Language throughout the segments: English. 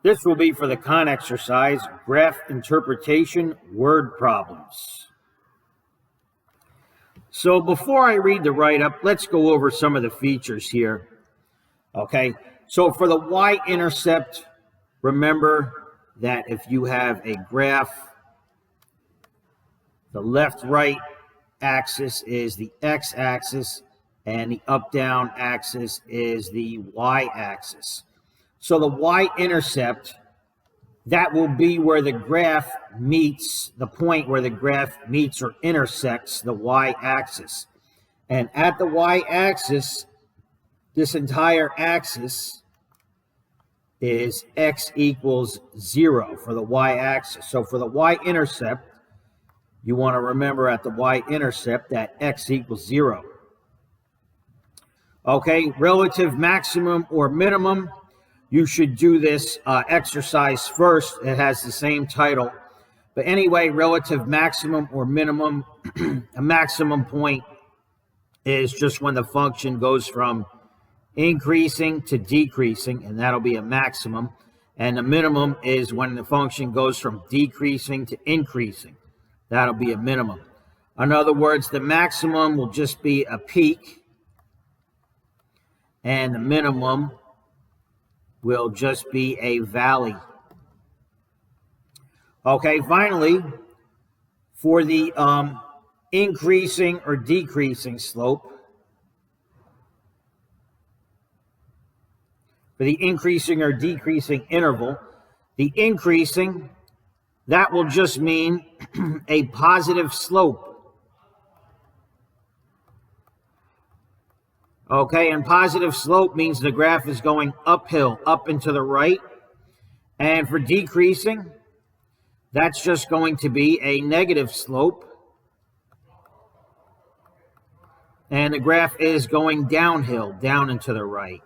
This will be for the con exercise, graph interpretation, word problems. So before I read the write-up, let's go over some of the features here. Okay, so for the y-intercept, remember that if you have a graph, the left-right axis is the x-axis, and the up-down axis is the y-axis. So the y-intercept, that will be where the graph meets, the point where the graph meets or intersects the y-axis. And at the y-axis, this entire axis is x equals 0 for the y-axis. So for the y-intercept, you want to remember at the y-intercept that x equals 0. Okay, relative maximum or minimum. You should do this exercise first. It has the same title. But anyway, relative maximum or minimum, a maximum point is just when the function goes from increasing to decreasing, and that'll be a maximum. And the minimum is when the function goes from decreasing to increasing. That'll be a minimum. In other words, the maximum will just be a peak, and the minimum will just be a valley. Okay, finally, for the increasing or decreasing slope, for the increasing or decreasing interval, the increasing, that will just mean a positive slope. Okay, and positive slope means the graph is going uphill, up and to the right. And for decreasing, that's just going to be a negative slope. And the graph is going downhill, down and to the right.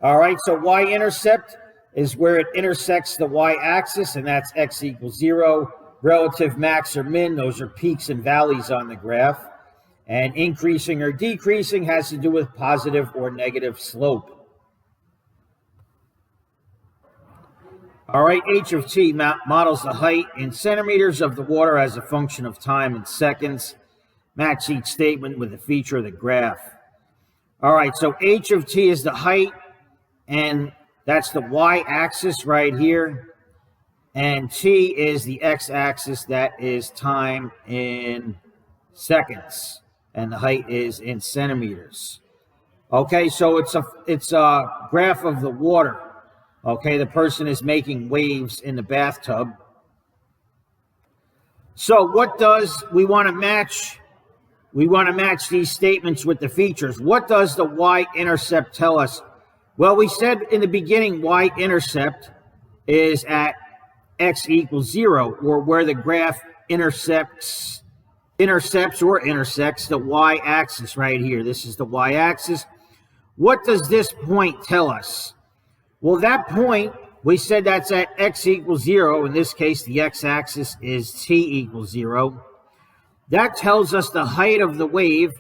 All right, so y-intercept is where it intersects the y-axis, and that's x equals 0. Relative max or min, those are peaks and valleys on the graph. And increasing or decreasing has to do with positive or negative slope. All right, h of t models the height in centimeters of the water as a function of time in seconds. Match each statement with the feature of the graph. All right, so h of t is the height, and that's the y-axis right here. And t is the x-axis, that is time in seconds. And the height is in centimeters. Okay, so it's a graph of the water. Okay, the person is making waves in the bathtub. So what does we want to match? We want to match these statements with the features. What does the y-intercept tell us? Well, we said in the beginning y-intercept is at x equals 0, or where the graph intercepts or intersects the y-axis right here. This is the y-axis. What does this point tell us? Well, that point, we said that's at x equals 0. In this case, the x-axis is t equals 0. That tells us the height of the wave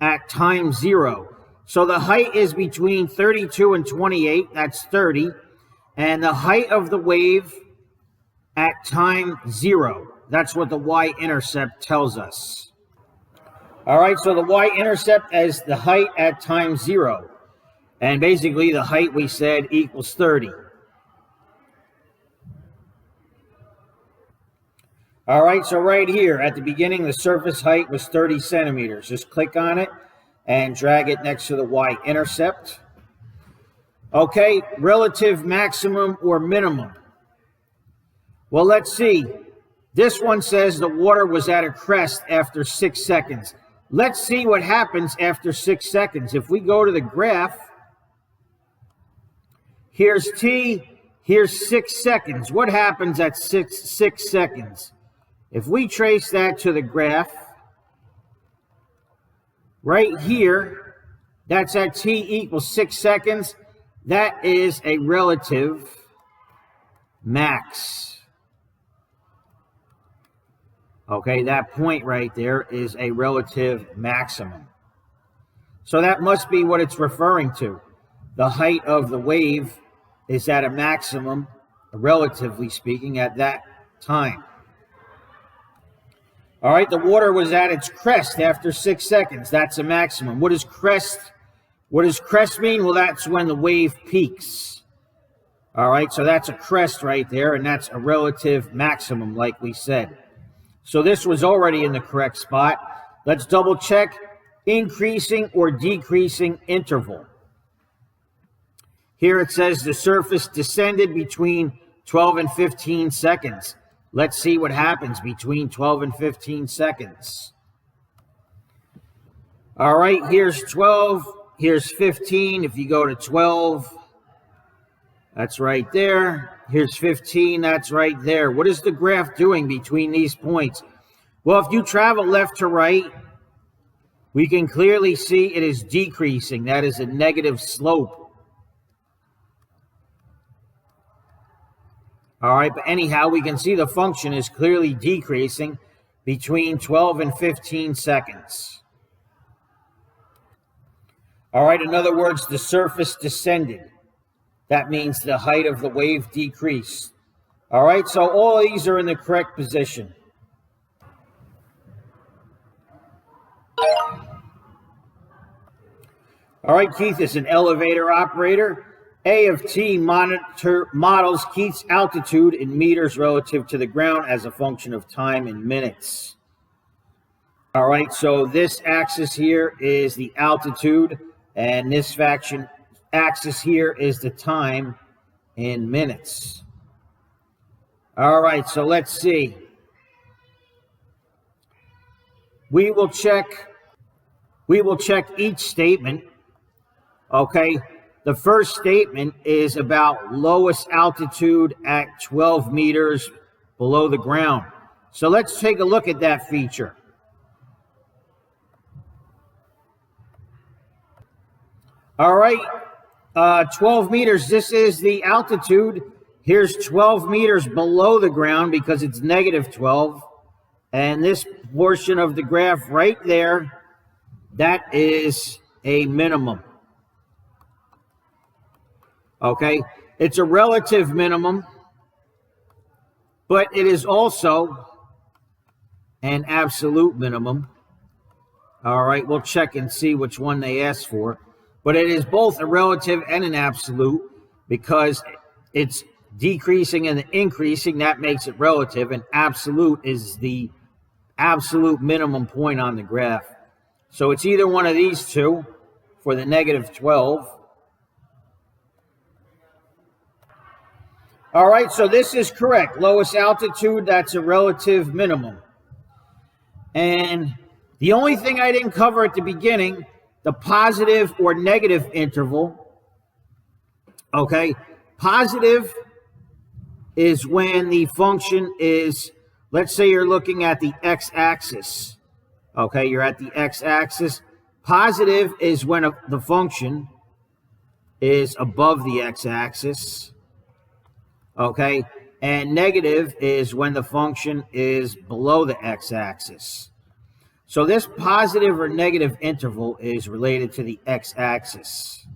at time 0. So the height is between 32 and 28. That's 30. And the height of the wave at time 0. That's what the y-intercept tells us. All right, so the y-intercept is the height at time 0. And basically the height we said equals 30. All right, so right here at the beginning, the surface height was 30 centimeters. Just click on it and drag it next to the y-intercept. Okay, relative maximum or minimum. Well, let's see. This one says the water was at a crest after 6 seconds. Let's see what happens after 6 seconds. If we go to the graph, here's t, here's 6 seconds. What happens at 6 seconds? If we trace that to the graph, right here, that's at t equals 6 seconds. That is a relative max. Okay, that point right there is a relative maximum. So that must be what it's referring to. The height of the wave is at a maximum, relatively speaking, at that time. All right, the water was at its crest after 6 seconds. That's a maximum. What does crest mean? Well, that's when the wave peaks. All right, so that's a crest right there, and that's a relative maximum, like we said. So this was already in the correct spot. Let's double check increasing or decreasing interval. Here it says the surface descended between 12 and 15 seconds. Let's see what happens between 12 and 15 seconds. All right, here's 12, here's 15. If you go to 12, that's right there. Here's 15, that's right there. What is the graph doing between these points? Well, if you travel left to right, we can clearly see it is decreasing. That is a negative slope. All right, but anyhow, we can see the function is clearly decreasing between 12 and 15 seconds. All right, in other words, the surface descended. That means the height of the wave decreased. All right, so all of these are in the correct position. All right, Keith is an elevator operator. A of T models Keith's altitude in meters relative to the ground as a function of time in minutes. All right, so this axis here is the altitude, and this axis here is the time in minutes. All right, so let's see. We will check each statement. Okay. The first statement is about lowest altitude at 12 meters below the ground. So let's take a look at that feature. All right, 12 meters, this is the altitude. Here's 12 meters below the ground because it's negative 12. And this portion of the graph right there, that is a minimum. Okay, it's a relative minimum, but it is also an absolute minimum. All right, we'll check and see which one they asked for. But it is both a relative and an absolute because it's decreasing and increasing. That makes it relative, and absolute is the absolute minimum point on the graph. So it's either one of these two for the negative 12. All right, so this is correct. Lowest altitude, that's a relative minimum. And the only thing I didn't cover at the beginning, the positive or negative interval. Okay, positive is when the function is, let's say you're looking at the x-axis. Okay, you're at the x-axis. Positive is when the function is above the x-axis. Okay, and negative is when the function is below the x-axis. So this positive or negative interval is related to the x-axis.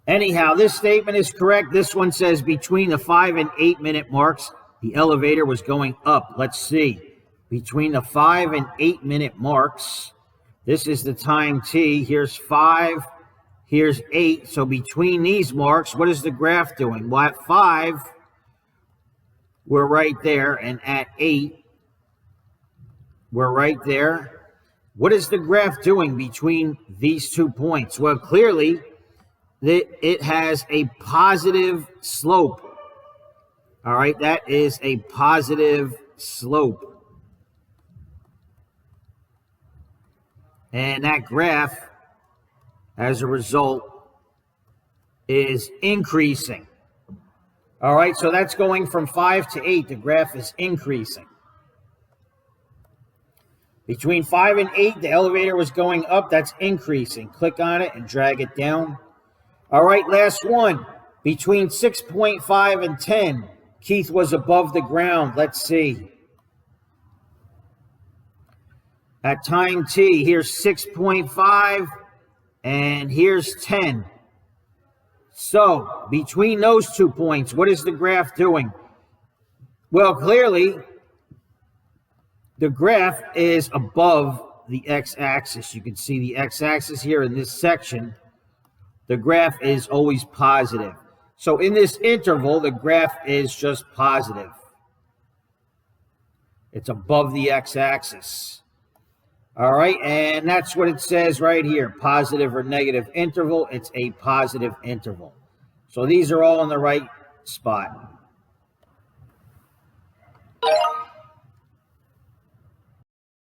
Anyhow, this statement is correct. This one says between the 5 and 8 minute marks, the elevator was going up. Let's see. Between the 5 and 8 minute marks, this is the time t. Here's 5. Here's 8. So between these marks, what is the graph doing? Well, at 5, we're right there. And at 8, we're right there. What is the graph doing between these 2 points? Well, clearly, it has a positive slope. All right, that is a positive slope. And that graph, as a result, is increasing. All right, so that's going from 5 to 8. The graph is increasing. Between 5 and 8, the elevator was going up. That's increasing. Click on it and drag it down. All right, last one. Between 6.5 and 10, Keith was above the ground. Let's see. At time t, here's 6.5 and here's 10. So between those 2 points, what is the graph doing? Well, clearly, the graph is above the x-axis. You can see the x-axis here in this section. The graph is always positive. So in this interval, the graph is just positive. It's above the x-axis. All right, and that's what it says right here, positive or negative interval. It's a positive interval. So these are all in the right spot.